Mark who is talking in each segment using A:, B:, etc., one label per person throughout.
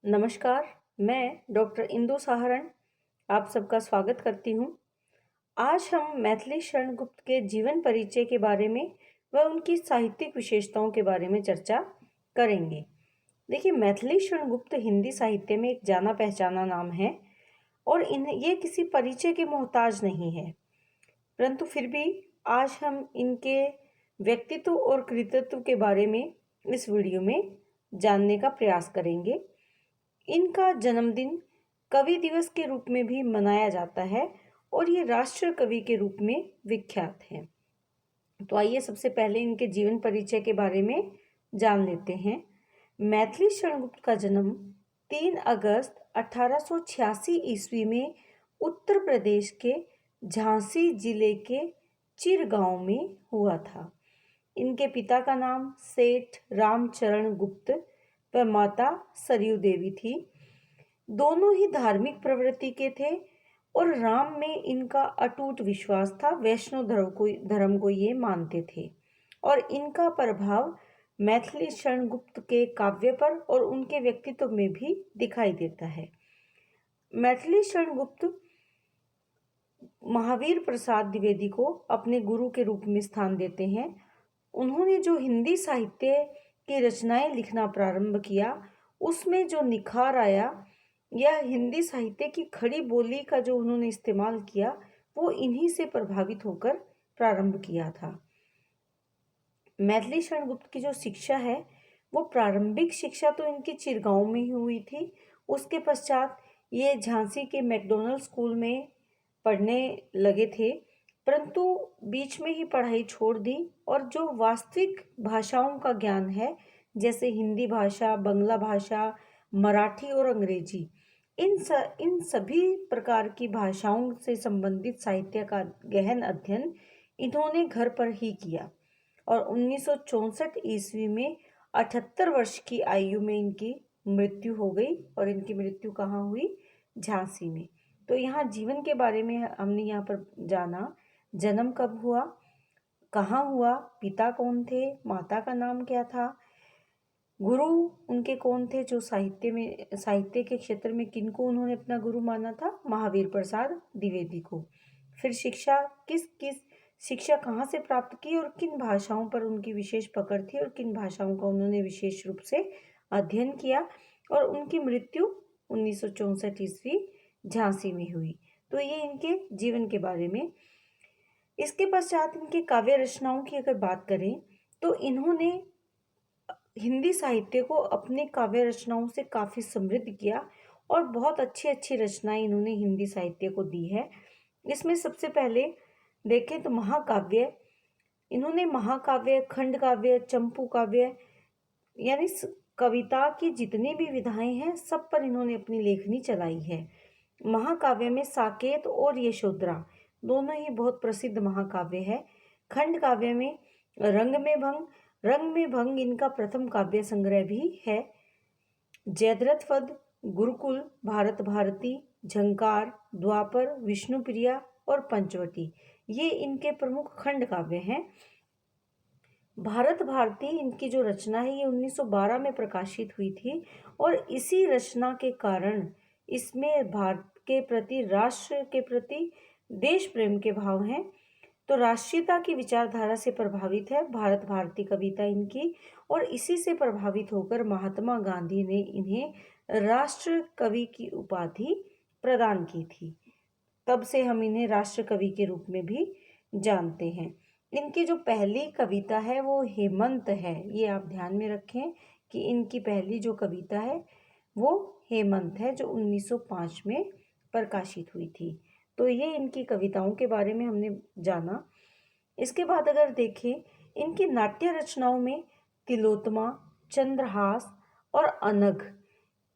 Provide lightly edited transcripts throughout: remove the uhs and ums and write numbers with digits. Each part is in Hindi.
A: नमस्कार, मैं डॉक्टर इंदु सहारण आप सबका स्वागत करती हूँ। आज हम मैथिली शरण गुप्त के जीवन परिचय के बारे में व उनकी साहित्यिक विशेषताओं के बारे में चर्चा करेंगे। देखिए, मैथिली शरण गुप्त हिंदी साहित्य में एक जाना पहचाना नाम है और ये किसी परिचय के मोहताज नहीं है, परंतु फिर भी आज हम इनके व्यक्तित्व और कृतित्व के बारे में इस वीडियो में जानने का प्रयास करेंगे। इनका जन्मदिन कवि दिवस के रूप में भी मनाया जाता है और ये राष्ट्र कवि के रूप में विख्यात हैं। तो आइए सबसे पहले इनके जीवन परिचय के बारे में जान लेते हैं। मैथिली शरण गुप्त का जन्म 3 अगस्त 1886 ईस्वी में उत्तर प्रदेश के झांसी जिले के चिर गांव में हुआ था। इनके पिता का नाम सेठ रामचरण गुप्त व माता सरयू देवी थी। दोनों ही धार्मिक प्रवृत्ति के थे और राम में इनका अटूट विश्वास था। वैष्णव धर्म को ये मानते थे और इनका प्रभाव मैथिली शरण गुप्त के काव्य पर और उनके व्यक्तित्व में भी दिखाई देता है। मैथिली शरण गुप्त महावीर प्रसाद द्विवेदी को अपने गुरु के रूप में स्थान देते हैं। उन्होंने जो हिंदी साहित्य की रचनाएं लिखना प्रारंभ किया, उसमें जो निखार आया या हिंदी साहित्य की खड़ी बोली का जो उन्होंने इस्तेमाल किया, वो इन्हीं से प्रभावित होकर प्रारंभ किया था। मैथिली शरण गुप्त की जो शिक्षा है, वो प्रारंभिक शिक्षा तो इनकी चिरगांव में ही हुई थी। उसके पश्चात ये झांसी के मैकडॉनल्ड स्कूल में पढ़ने लगे थे, परंतु बीच में ही पढ़ाई छोड़ दी और जो वास्तविक भाषाओं का ज्ञान है, जैसे हिंदी भाषा, बंगला भाषा, मराठी और अंग्रेजी, इन सभी प्रकार की भाषाओं से संबंधित साहित्य का गहन अध्ययन इन्होंने घर पर ही किया और 1964 ईस्वी में 78 वर्ष की आयु में इनकी मृत्यु हो गई। और इनकी मृत्यु कहाँ हुई? झांसी में। तो यहाँ जीवन के बारे में हमने यहाँ पर जाना, जन्म कब हुआ, कहाँ हुआ, पिता कौन थे, माता का नाम क्या था, गुरु उनके कौन थे, जो साहित्य के क्षेत्र में किनको उन्होंने अपना गुरु माना था, महावीर प्रसाद द्विवेदी को। फिर शिक्षा कहाँ से प्राप्त की और किन भाषाओं पर उनकी विशेष पकड़ थी और किन भाषाओं का उन्होंने विशेष रूप से अध्ययन किया, और उनकी मृत्यु 1964 ईस्वी झांसी में हुई। तो ये इनके जीवन के बारे में। इसके पश्चात इनके काव्य रचनाओं की अगर बात करें तो इन्होंने हिंदी साहित्य को अपने काव्य रचनाओं से काफ़ी समृद्ध किया और बहुत अच्छी अच्छी रचनाएं इन्होंने हिंदी साहित्य को दी है। इसमें सबसे पहले देखें तो इन्होंने महाकाव्य, खंड काव्य, चंपू काव्य, यानी कविता की जितनी भी विधाएं हैं, सब पर इन्होंने अपनी लेखनी चलाई है। महाकाव्य में साकेत और यशोधरा दोनों ही बहुत प्रसिद्ध महाकाव्य है। खंड काव्य में रंग में भंग इनका प्रथम काव्य संग्रह भी है। जयद्रथ वध, गुरुकुल, भारत भारती, झंकार, द्वापर, विष्णुप्रिया और पंचवटी, ये इनके प्रमुख खंड काव्य हैं। भारत भारती इनकी जो रचना है, ये 1912 में प्रकाशित हुई थी और इसी रचना के कारण इसमें भारत के प्रति, राष्ट्र के प्रति देश प्रेम के भाव हैं। तो राष्ट्रीयता की विचारधारा से प्रभावित है भारत भारती कविता इनकी, और इसी से प्रभावित होकर महात्मा गांधी ने इन्हें राष्ट्र कवि की उपाधि प्रदान की थी। तब से हम इन्हें राष्ट्र कवि के रूप में भी जानते हैं। इनकी जो पहली कविता है वो हेमंत है। ये आप ध्यान में रखें कि इनकी पहली जो कविता है वो हेमंत है, जो 1905 में प्रकाशित हुई थी। तो ये इनकी कविताओं के बारे में हमने जाना। इसके बाद अगर देखें, इनकी नाट्य रचनाओं में तिलोत्तमा, चंद्रहास और अनघ,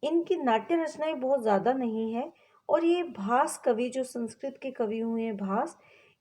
A: इनकी नाट्य रचनाएं बहुत ज़्यादा नहीं है। और ये भास कवि, जो संस्कृत के कवि हुए हैं भास,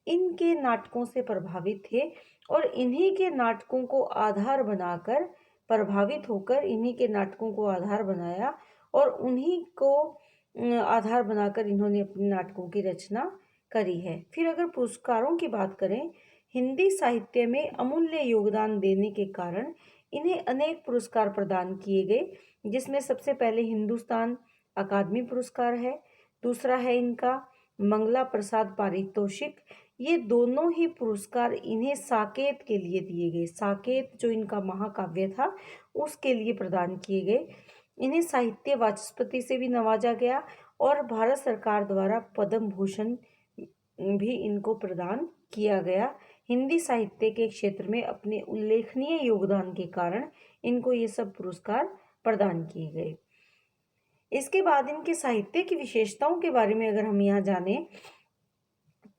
A: इनके नाटकों से प्रभावित थे और इन्हीं के नाटकों को आधार बनाकर, प्रभावित होकर इन्हीं के नाटकों को आधार बनाया और उन्हीं को आधार बनाकर इन्होंने अपने नाटकों की रचना करी है। फिर अगर पुरस्कारों की बात करें, हिंदी साहित्य में अमूल्य योगदान देने के कारण इन्हें अनेक पुरस्कार प्रदान किए गए, जिसमें सबसे पहले हिंदुस्तान अकादमी पुरस्कार है, दूसरा है इनका मंगला प्रसाद पारितोषिक। ये दोनों ही पुरस्कार इन्हें साकेत के लिए दिए गए। साकेत जो इनका महाकाव्य था उसके लिए प्रदान किए गए। इन्हें साहित्य वाचस्पति से भी नवाजा गया और भारत सरकार द्वारा पद्म भूषण भी इनको प्रदान किया गया। हिंदी साहित्य के क्षेत्र में अपने उल्लेखनीय योगदान के कारण इनको ये सब पुरस्कार प्रदान किए गए। इसके बाद इनके साहित्य की विशेषताओं के बारे में अगर हम यहाँ जानें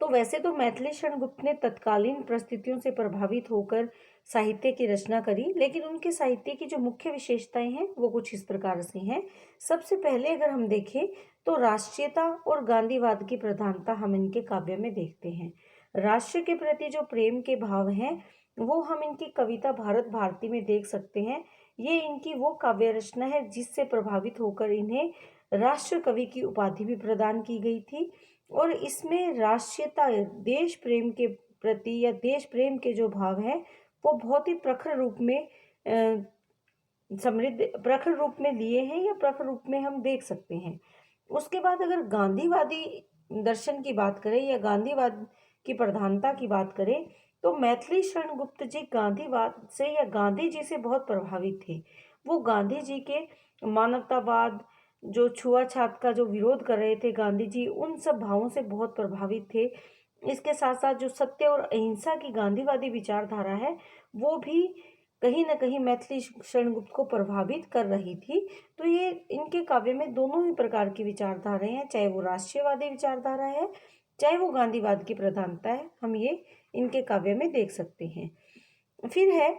A: तो वैसे तो मैथिली शरण गुप्त ने तत्कालीन परिस्थितियों से प्रभावित होकर साहित्य की रचना करी, लेकिन उनके साहित्य की जो मुख्य विशेषताएं हैं वो कुछ इस प्रकार से हैं। सबसे पहले अगर हम देखें तो राष्ट्रीयता और गांधीवाद की प्रधानता हम इनके काव्य में देखते हैं। राष्ट्र के प्रति जो प्रेम के भाव हैं वो हम इनकी कविता भारत भारती में देख सकते हैं। ये इनकी वो काव्य रचना है जिससे प्रभावित होकर इन्हें राष्ट्र कवि की उपाधि भी प्रदान की गई थी और इसमें राष्ट्रीयता, देश प्रेम के प्रति या देश प्रेम के जो भाव हैं वो बहुत ही प्रखर रूप में प्रखर रूप में लिए हैं या प्रखर रूप में हम देख सकते हैं। उसके बाद अगर गांधीवादी दर्शन की बात करें या गांधीवाद की प्रधानता की बात करें तो मैथिली शरण गुप्त जी गांधीवाद से या गांधी जी से बहुत प्रभावित थे। वो गांधी जी के मानवतावाद, जो छुआछूत का जो विरोध कर रहे थे गांधी जी, उन सब भावों से बहुत प्रभावित थे। इसके साथ साथ जो सत्य और अहिंसा की गांधीवादी विचारधारा है वो भी कहीं ना कहीं मैथिली शरण गुप्त को प्रभावित कर रही थी। तो ये इनके काव्य में दोनों ही प्रकार की विचारधाराएं हैं, चाहे वो राष्ट्रीयवादी विचारधारा है चाहे वो गांधीवाद की प्रधानता है, हम ये इनके काव्य में देख सकते हैं। फिर है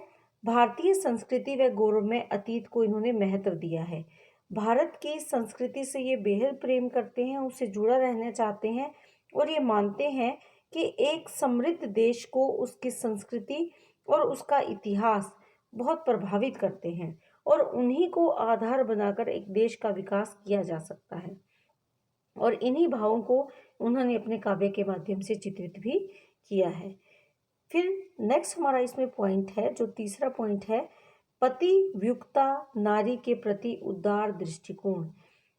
A: भारतीय संस्कृति व गौरव में अतीत को इन्होंने महत्व दिया है। भारत की संस्कृति से ये बेहद प्रेम करते हैं, उससे जुड़ा रहना चाहते हैं और ये मानते हैं कि एक समृद्ध देश को उसकी संस्कृति और उसका इतिहास बहुत प्रभावित करते हैं और उन्हीं को आधार बनाकर एक देश का विकास किया जा सकता है। और इन्हीं भावों को उन्होंने अपने काव्य के माध्यम से चित्रित भी किया है। फिर नेक्स्ट हमारा इसमें पॉइंट है, जो तीसरा पॉइंट है, पतिव्युक्ता नारी के प्रति उदार दृष्टिकोण।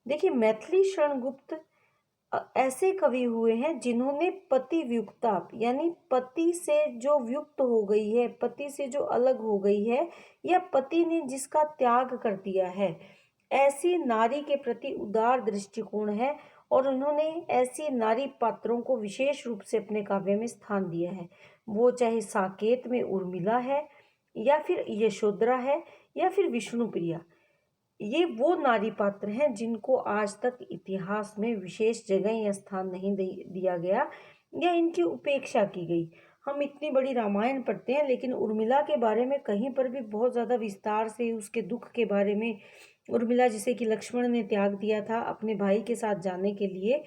A: देखिए मैथिली शरण गुप्त ऐसे कवि हुए हैं जिन्होंने पतिव्युक्ता यानी पति से जो व्युक्त हो गई है, पति से जो अलग हो गई है या पति ने जिसका त्याग कर दिया है, ऐसी नारी के प्रति उदार दृष्टिकोण है और उन्होंने ऐसी नारी पात्रों को विशेष रूप से अपने काव्य में स्थान दिया है। वो चाहे साकेत में उर्मिला है या फिर यशोधरा है या फिर विष्णुप्रिया, ये वो नारी पात्र हैं जिनको आज तक इतिहास में विशेष जगह या स्थान नहीं दिया गया या इनकी उपेक्षा की गई। हम इतनी बड़ी रामायण पढ़ते हैं लेकिन उर्मिला के बारे में कहीं पर भी बहुत ज़्यादा विस्तार से उसके दुख के बारे में, उर्मिला जिसे कि लक्ष्मण ने त्याग दिया था अपने भाई के साथ जाने के लिए,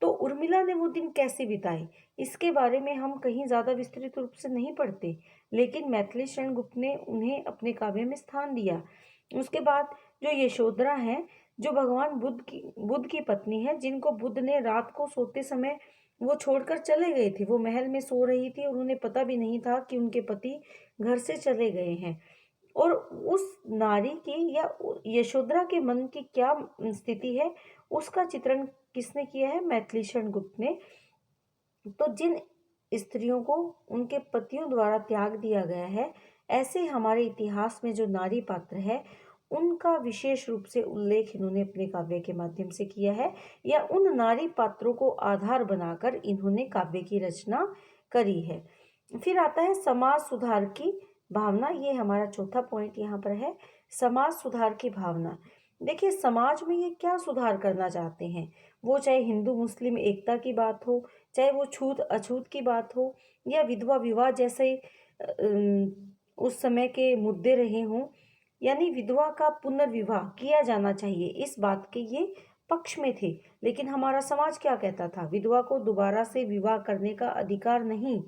A: तो उर्मिला ने वो दिन कैसे बिताए इसके बारे में हम कहीं ज़्यादा विस्तृत रूप से नहीं पढ़ते, लेकिन मैथिली शरण गुप्त ने उन्हें अपने काव्य में स्थान दिया। उसके बाद जो यशोधरा है, जो भगवान बुद्ध की पत्नी है, जिनको बुद्ध ने रात को सोते समय वो छोड़कर चले गए थे। वो महल में सो रही थी और उन्हें पता भी नहीं था कि उनके पति घर से चले गए हैं। और उस नारी की या यशोधरा के मन की क्या स्थिति है उसका चित्रण किसने किया है? मैथिली शरण गुप्त ने। तो जिन स्त्रियों को उनके पतियों द्वारा त्याग दिया गया है, ऐसे हमारे इतिहास में जो नारी पात्र है उनका विशेष रूप से उल्लेख इन्होंने अपने काव्य के माध्यम से किया है या उन नारी पात्रों को आधार बनाकर इन्होंने काव्य की रचना करी है। फिर आता है समाज सुधार की भावना। ये हमारा चौथा पॉइंट यहाँ पर है, समाज सुधार की भावना। देखिए समाज में ये क्या सुधार करना चाहते हैं, वो चाहे हिंदू मुस्लिम एकता की बात हो, चाहे वो छूत अछूत की बात हो या विधवा विवाह जैसे उस समय के मुद्दे रहे हों, यानी विधवा का पुनर्विवाह किया जाना चाहिए, इस बात के ये पक्ष में थे। लेकिन हमारा समाज क्या कहता था? विधवा को दोबारा से विवाह करने का अधिकार नहीं,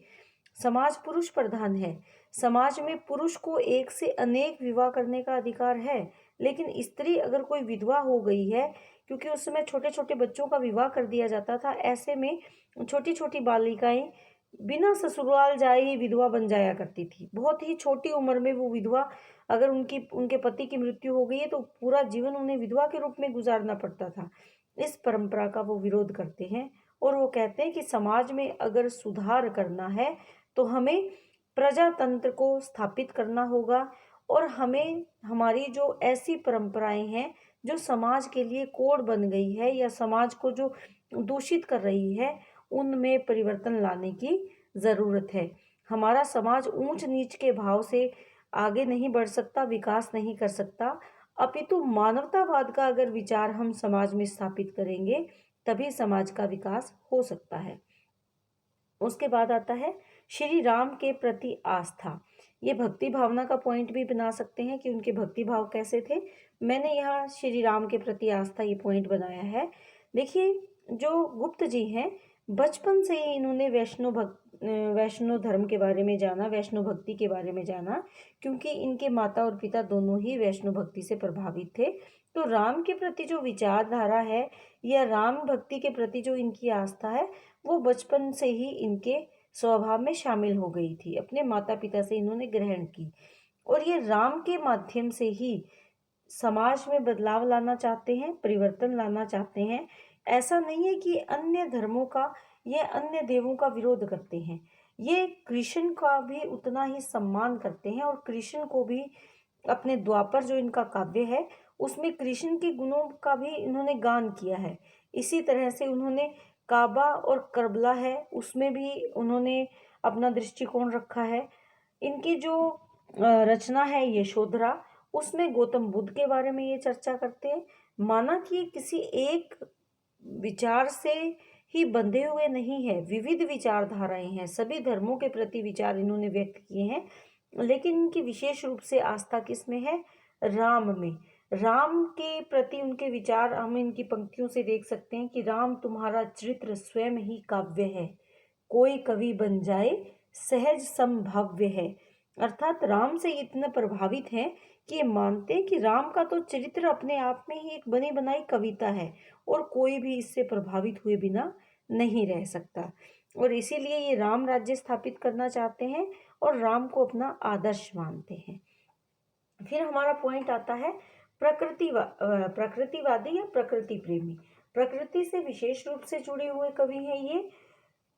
A: समाज पुरुष प्रधान है, समाज में पुरुष को एक से अनेक विवाह करने का अधिकार है। लेकिन स्त्री अगर कोई विधवा हो गई है, क्योंकि उस समय छोटे छोटे बच्चों का विवाह कर दिया जाता था, ऐसे में छोटी छोटी बालिकाएं बिना ससुराल जाए ही विधवा बन जाया करती थी। बहुत ही छोटी उम्र में वो विधवा अगर उनके पति की मृत्यु हो गई है तो पूरा जीवन उन्हें विधवा के रूप में गुजारना पड़ता था। इस परंपरा का वो विरोध करते हैं और वो कहते हैं कि समाज में अगर सुधार करना है तो हमें प्रजातंत्र को स्थापित करना होगा और हमें हमारी जो ऐसी परंपराएं हैं जो समाज के लिए कोड बन गई है या समाज को जो दूषित कर रही है, उनमें परिवर्तन लाने की ज़रूरत है। हमारा समाज ऊंच नीच के भाव से आगे नहीं बढ़ सकता, विकास नहीं कर सकता, अपितु मानवतावाद का अगर विचार हम समाज में स्थापित करेंगे तभी समाज का विकास हो सकता है। उसके बाद आता है श्री राम के प्रति आस्था। ये भक्ति भावना का पॉइंट भी बना सकते हैं कि उनके भक्ति भाव कैसे थे। मैंने यहाँ श्री राम के प्रति आस्था ये पॉइंट बनाया है। देखिए, जो गुप्त जी हैं, बचपन से ही इन्होंने वैष्णव धर्म के बारे में जाना, वैष्णव भक्ति के बारे में जाना, क्योंकि इनके माता और पिता दोनों ही वैष्णव भक्ति से प्रभावित थे। तो राम के प्रति जो विचारधारा है या राम भक्ति के प्रति जो इनकी आस्था है, वो बचपन से ही इनके स्वभाव में शामिल हो गई थी, अपने माता पिता से इन्होंने ग्रहण की। और ये राम के माध्यम से ही समाज में बदलाव लाना चाहते हैं, परिवर्तन लाना चाहते हैं। ऐसा नहीं है कि अन्य धर्मों का या अन्य देवों का विरोध करते हैं, ये कृष्ण का भी उतना ही सम्मान करते हैं और कृष्ण को भी अपने द्वापर जो इनका काव्य है उसमें कृष्ण के गुणों का भी इन्होंने गान किया है। इसी तरह से उन्होंने काबा और करबला है उसमें भी उन्होंने अपना दृष्टिकोण रखा है। इनकी जो रचना है यशोधरा, उसमें गौतम बुद्ध के बारे में ये चर्चा करते हैं। माना कि ये किसी एक विचार से ही बंधे हुए नहीं है, विविध विचारधाराएं हैं, सभी धर्मों के प्रति विचार इन्होंने व्यक्त किए हैं, लेकिन इनकी विशेष रूप से आस्था किस में है? राम में। राम के प्रति उनके विचार हम इनकी पंक्तियों से देख सकते हैं कि राम तुम्हारा चरित्र स्वयं ही काव्य है, कोई कवि बन जाए सहज संभव्य है। अर्थात राम से इतना प्रभावित हैं कि ये मानते हैं कि राम का तो चरित्र अपने आप में ही एक बनी बनाई कविता है और कोई भी इससे प्रभावित हुए बिना नहीं रह सकता। और इसीलिए ये राम राज्य स्थापित करना चाहते हैं और राम को अपना आदर्श मानते हैं। फिर हमारा पॉइंट आता है प्रकृतिवादी या प्रकृति प्रेमी। प्रकृति से विशेष रूप से जुड़े हुए कवि हैं ये।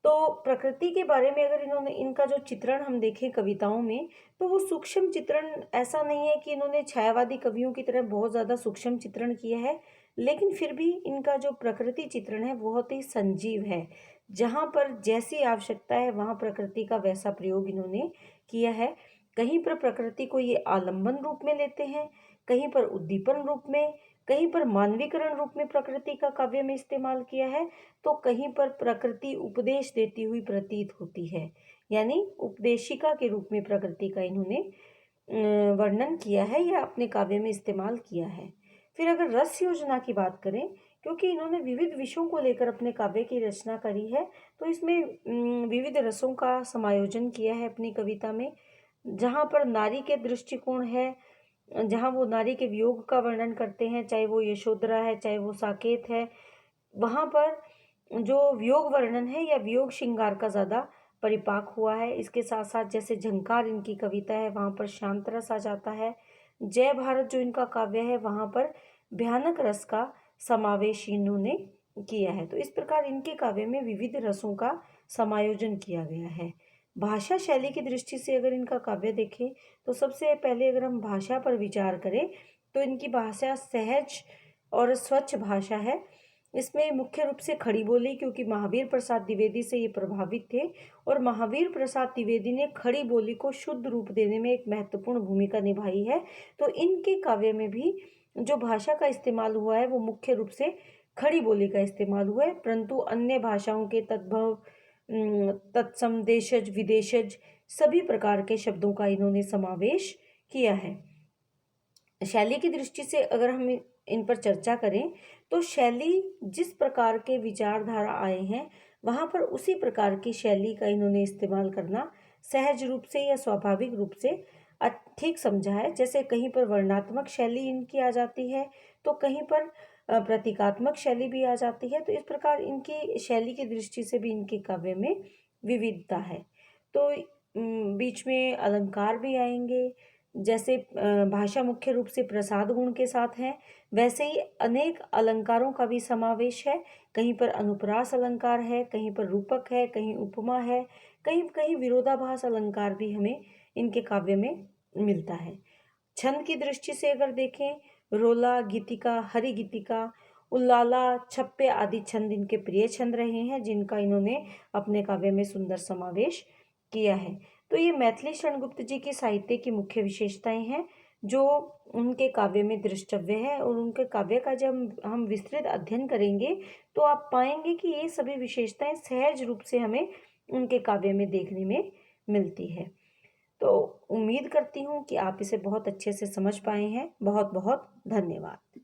A: तो प्रकृति के बारे में अगर इन्होंने इनका जो चित्रण हम देखें कविताओं में, तो वो सूक्ष्म चित्रण ऐसा नहीं है कि इन्होंने छायावादी कवियों की तरह बहुत ज़्यादा सूक्ष्म चित्रण किया है, लेकिन फिर भी इनका जो प्रकृति चित्रण है बहुत ही संजीव है। जहाँ पर जैसी आवश्यकता है वहाँ प्रकृति का वैसा प्रयोग इन्होंने किया है। कहीं पर प्रकृति को ये आलंबन रूप में लेते हैं, कहीं पर उद्दीपन रूप में, कहीं पर मानवीकरण रूप में प्रकृति का काव्य में इस्तेमाल किया है, तो कहीं पर प्रकृति उपदेश देती हुई प्रतीत होती है, यानी उपदेशिका के रूप में प्रकृति का इन्होंने वर्णन किया है या अपने काव्य में इस्तेमाल किया है। फिर अगर रस योजना की बात करें, क्योंकि इन्होंने विविध विषयों को लेकर अपने काव्य की रचना करी है, तो इसमें विविध रसों का समायोजन किया है अपनी कविता में। जहाँ पर नारी के दृष्टिकोण है, जहाँ वो नारी के वियोग का वर्णन करते हैं, चाहे वो यशोधरा है चाहे वो साकेत है, वहाँ पर जो वियोग वर्णन है या वियोग श्रृंगार का ज़्यादा परिपाक हुआ है। इसके साथ साथ जैसे झंकार इनकी कविता है वहाँ पर शांत रस आ जाता है। जय भारत जो इनका काव्य है वहाँ पर भयानक रस का समावेश इन्होंने किया है। तो इस प्रकार इनके काव्य में विविध रसों का समायोजन किया गया है। भाषा शैली की दृष्टि से अगर इनका काव्य देखें तो सबसे पहले अगर हम भाषा पर विचार करें तो इनकी भाषा सहज और स्वच्छ भाषा है। इसमें मुख्य रूप से खड़ी बोली, क्योंकि महावीर प्रसाद द्विवेदी से ये प्रभावित थे और महावीर प्रसाद द्विवेदी ने खड़ी बोली को शुद्ध रूप देने में एक महत्वपूर्ण भूमिका निभाई है। तो इनके काव्य में भी जो भाषा का इस्तेमाल हुआ है वो मुख्य रूप से खड़ी बोली का इस्तेमाल हुआ है, परंतु अन्य भाषाओं के तद्भव, तत्सम, देशज, विदेशज सभी प्रकार के शब्दों का इन्होंने समावेश किया है। शैली की दृष्टि से अगर हम इन पर चर्चा करें तो शैली जिस प्रकार के विचारधारा आए हैं वहाँ पर उसी प्रकार की शैली का इन्होंने इस्तेमाल करना सहज रूप से या स्वाभाविक रूप से ठीक समझा है। जैसे कहीं पर वर्णात्मक शैली इनकी आ जाती है तो कहीं पर प्रतीकात्मक शैली भी आ जाती है। तो इस प्रकार इनकी शैली की दृष्टि से भी इनके काव्य में विविधता है। तो बीच में अलंकार भी आएंगे, जैसे भाषा मुख्य रूप से प्रसाद गुण के साथ है, वैसे ही अनेक अलंकारों का भी समावेश है। कहीं पर अनुप्रास अलंकार है, कहीं पर रूपक है, कहीं उपमा है, कहीं कहीं विरोधाभास अलंकार भी हमें इनके काव्य में मिलता है। छंद की दृष्टि से अगर देखें, रोला, गीतिका, हरि गीतिका, उल्लाला, छप्पे आदि छंद इनके प्रिय छंद रहे हैं, जिनका इन्होंने अपने काव्य में सुंदर समावेश किया है। तो ये मैथिली शरण गुप्त जी के साहित्य की मुख्य विशेषताएं हैं जो उनके काव्य में दृष्टव्य है, और उनके काव्य का जब हम विस्तृत अध्ययन करेंगे तो आप पाएंगे कि ये सभी विशेषताएं सहज रूप से हमें उनके काव्य में देखने में मिलती है। तो उम्मीद करती हूँ कि आप इसे बहुत अच्छे से समझ पाए हैं। बहुत बहुत धन्यवाद।